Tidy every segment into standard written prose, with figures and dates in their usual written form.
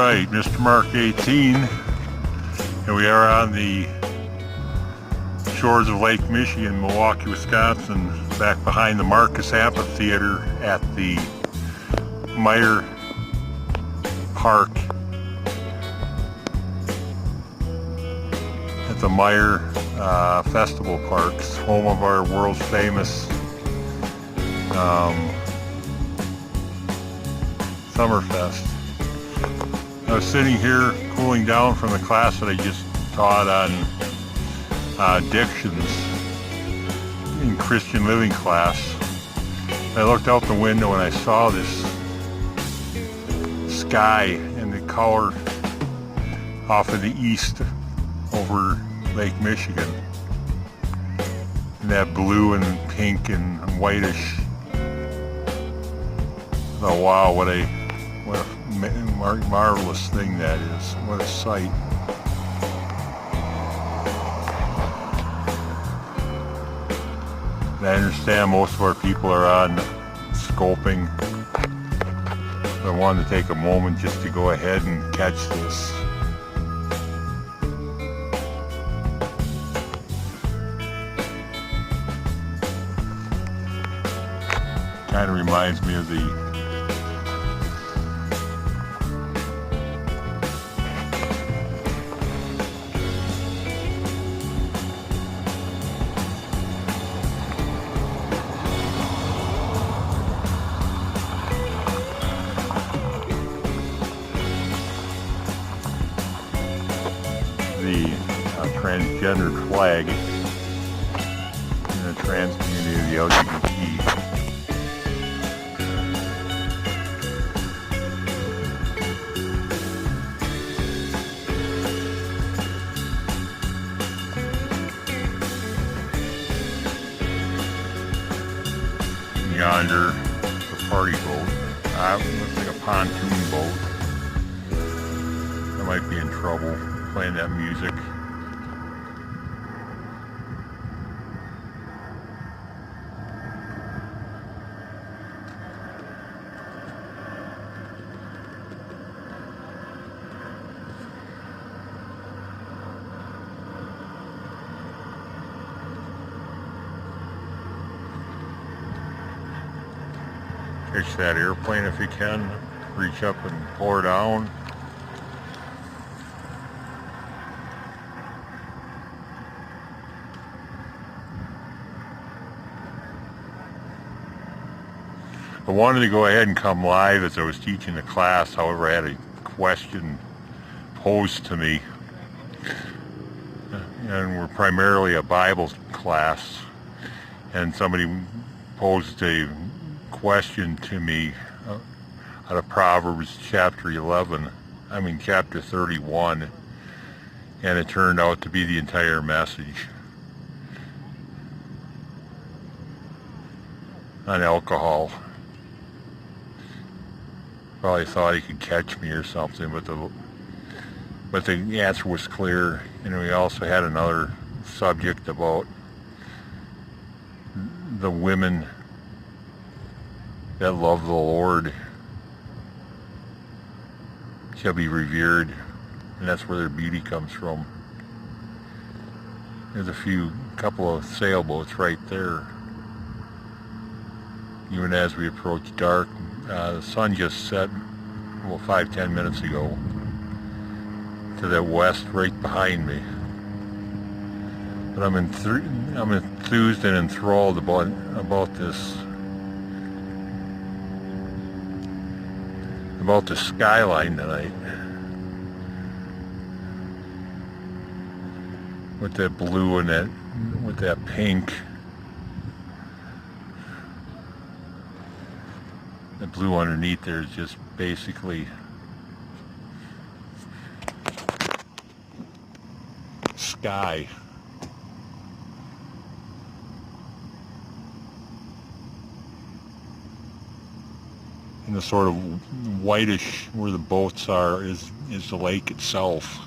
Alright, Mr. Mark 18, and we are on the shores of Lake Michigan, Milwaukee, Wisconsin, back behind the Marcus Amphitheater at the Meyer Park, at the Meyer Festival Parks, home of our world famous Summerfest. I was sitting here cooling down from the class that I just taught on addictions in Christian living class. I looked out the window and I saw this sky and the color off of the east over Lake Michigan. And that blue and pink and whitish. Oh wow, what a marvelous thing that is. What a sight. And I understand most of our people are on scoping. I wanted to take a moment just to go ahead and catch this. Kind of reminds me of the transgendered flag in the trans community, the LGBT. Yonder, the party boat. Looks like a pontoon boat. I might be in trouble playing that music. Catch that airplane if you can. Reach up and pull her down. I wanted to go ahead and come live as I was teaching the class. However, I had a question posed to me. And we're primarily a Bible class. And somebody posed a question to me out of Proverbs chapter 31, and it turned out to be the entire message on alcohol. Probably thought he could catch me or something, but the answer was clear. And we also had another subject about the women that love the Lord shall be revered, and that's where their beauty comes from. There's a couple of sailboats right there. Even as we approach dark, the sun just set, well, 5-10 minutes ago, to the west right behind me. But I'm enthused and enthralled about this. About the skyline tonight, with that blue and with that pink. The blue underneath there is just basically sky. And the sort of whitish where the boats are is the lake itself.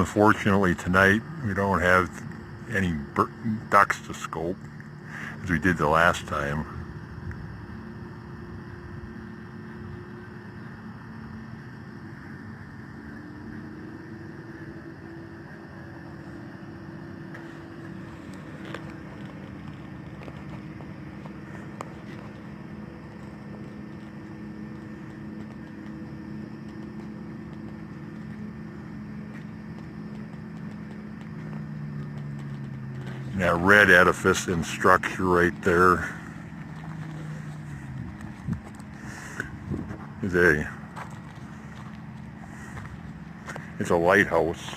Unfortunately tonight we don't have any ducks to scope as we did the last time. That red edifice and structure right there is it's a lighthouse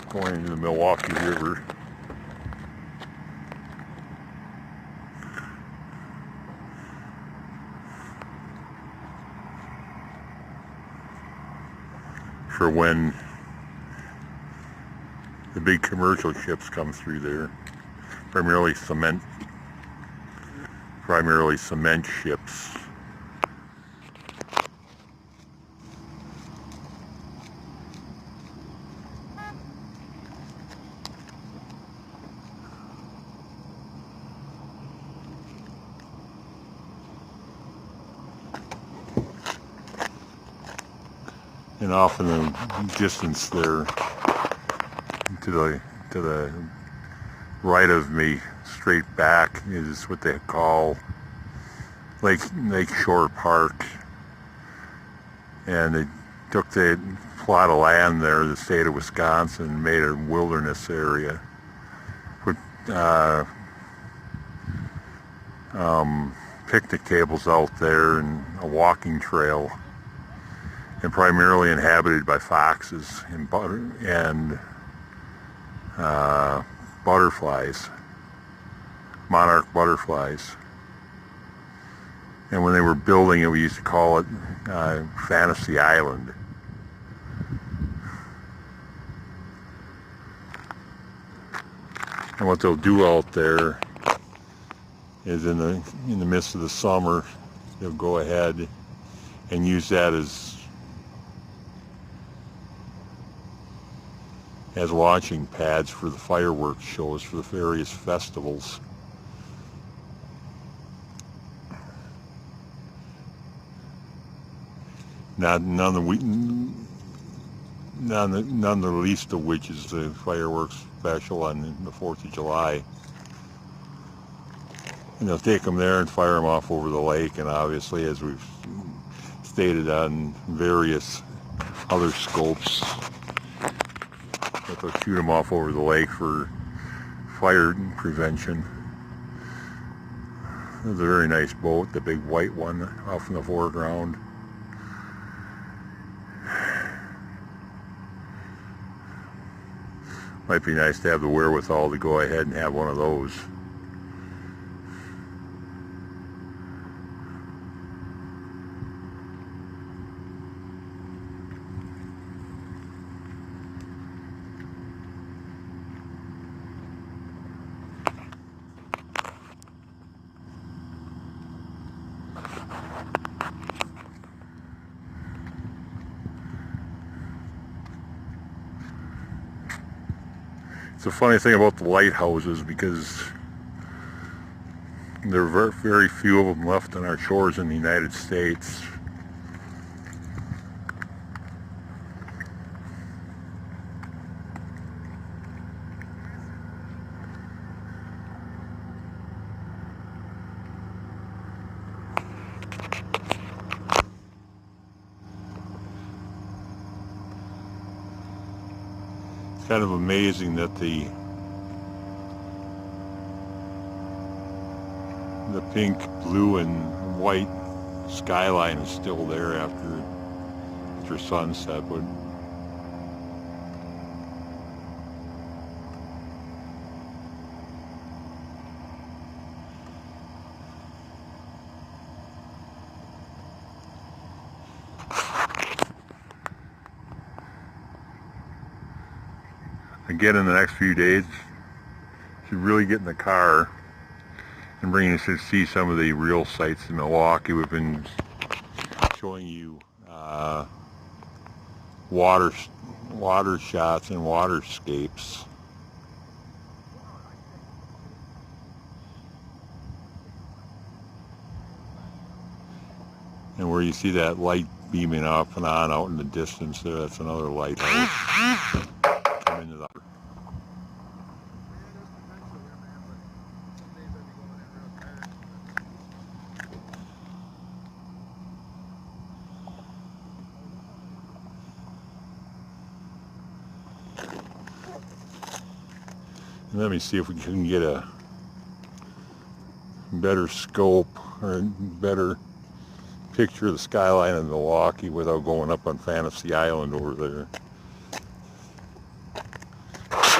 going into the Milwaukee River. For when the big commercial ships come through there, primarily cement ships. And off in the distance there, to the right of me, straight back, is what they call Lake Shore Park. And they took the plot of land there, the state of Wisconsin, and made a wilderness area. Put picnic tables out there and a walking trail, and primarily inhabited by foxes and butterflies, monarch butterflies. And when they were building it, we used to call it Fantasy Island. And what they'll do out there is in the midst of the summer, they'll go ahead and use that as launching pads for the fireworks shows for the various festivals. None the least of which is the fireworks special on the 4th of July. And they'll take them there and fire them off over the lake, and obviously, as we've stated on various other scopes, that they'll shoot them off over the lake for fire prevention. There's a very nice boat, the big white one off in the foreground. Might be nice to have the wherewithal to go ahead and have one of those. It's a funny thing about the lighthouses, because there are very few of them left on our shores in the United States. Kind of amazing that the pink, blue, and white skyline is still there after sunset. But again, in the next few days, should really get in the car and bring you to see some of the real sights in Milwaukee. We've been showing you water water shots and waterscapes. And where you see that light beaming off and on out in the distance there, that's another lighthouse. Come into the... Let me see if we can get a better scope or a better picture of the skyline of Milwaukee without going up on Fantasy Island over there.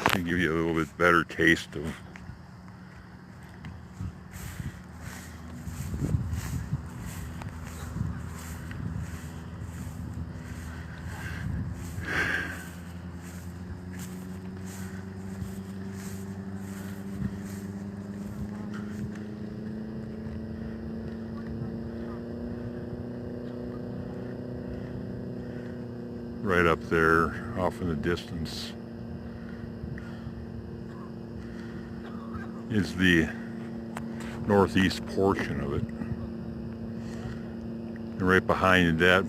To give you a little bit better taste of right up there off in the distance is the northeast portion of it. And right behind that,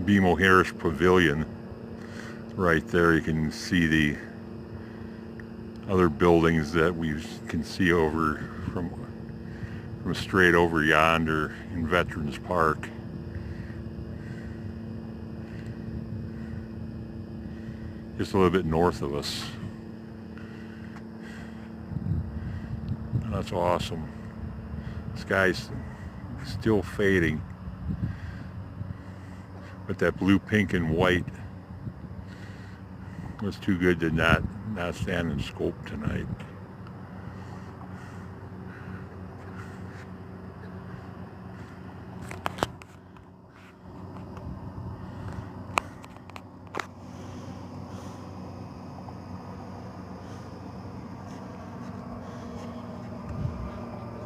BMO Harris Pavilion, right there you can see the other buildings that we can see over from straight over yonder in Veterans Park. Just a little bit north of us. And that's awesome. The sky's still fading, but that blue, pink, and white was too good to not stand in scope tonight.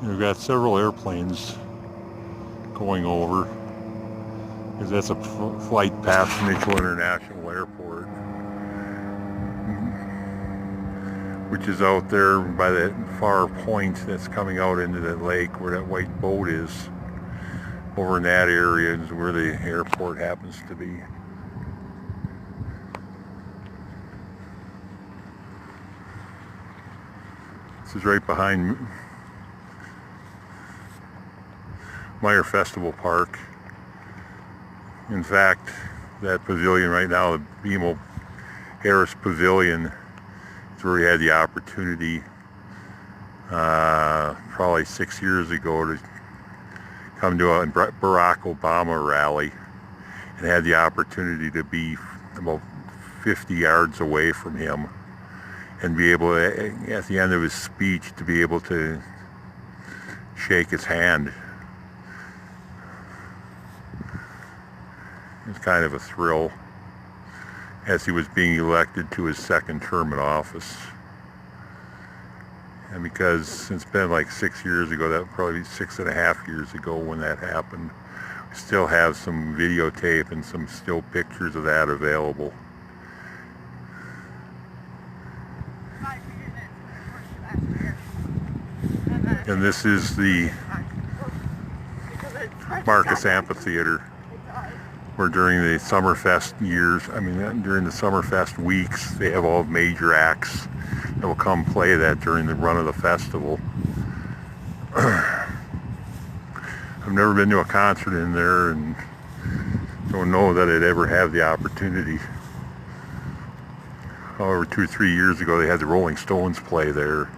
We've got several airplanes going over, because that's a flight past Mitchell International Airport, which is out there by that far point that's coming out into that lake where that white boat is. Over in that area is where the airport happens to be. This is right behind Meyer Festival Park. In fact, that pavilion right now, the BMO Harris Pavilion, is where we had the opportunity probably 6 years ago to come to a Barack Obama rally, and had the opportunity to be about 50 yards away from him and be able to, at the end of his speech, to be able to shake his hand. It was kind of a thrill as he was being elected to his second term in office. And because it's been like 6 years ago, that would probably be 6.5 years ago when that happened, we still have some videotape and some still pictures of that available. And this is the Marcus Amphitheater, where during the Summerfest years, during the Summerfest weeks, they have all major acts that will come play that during the run of the festival. I've never been to a concert in there and don't know that I'd ever have the opportunity. However, 2 or 3 years ago they had the Rolling Stones play there,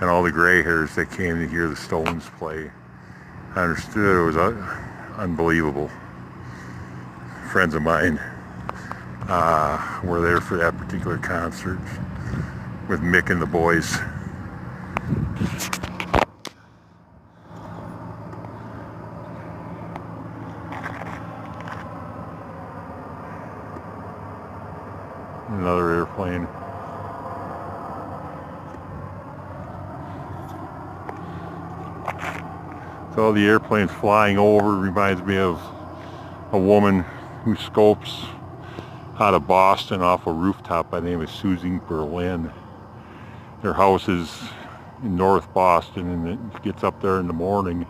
and all the gray hairs that came to hear the Stones play, I understood it was unbelievable. Friends of mine were there for that particular concert with Mick and the boys. Another airplane. So the airplanes flying over reminds me of a woman who scopes out of Boston off a rooftop by the name of Susie Berlin. Their house is in North Boston, and it gets up there in the morning,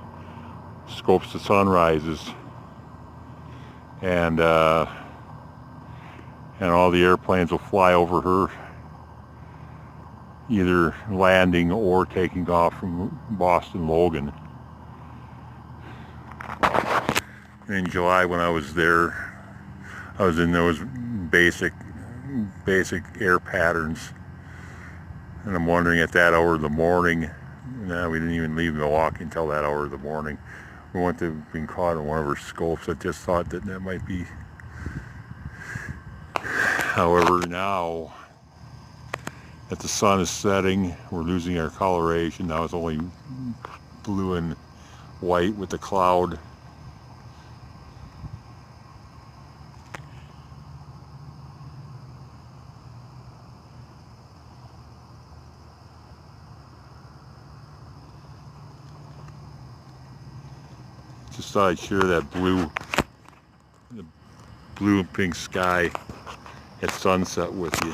scopes the sunrises, and all the airplanes will fly over her, either landing or taking off from Boston Logan. In July, when I was there, I was in those basic air patterns, and I'm wondering at that hour of the morning. No, we didn't even leave Milwaukee until that hour of the morning. We went to being caught in one of her scopes. I just thought that might be. However, now that the sun is setting, we're losing our coloration. Now it's only blue and white with the cloud. Just thought I'd share that the blue and pink sky at sunset with you.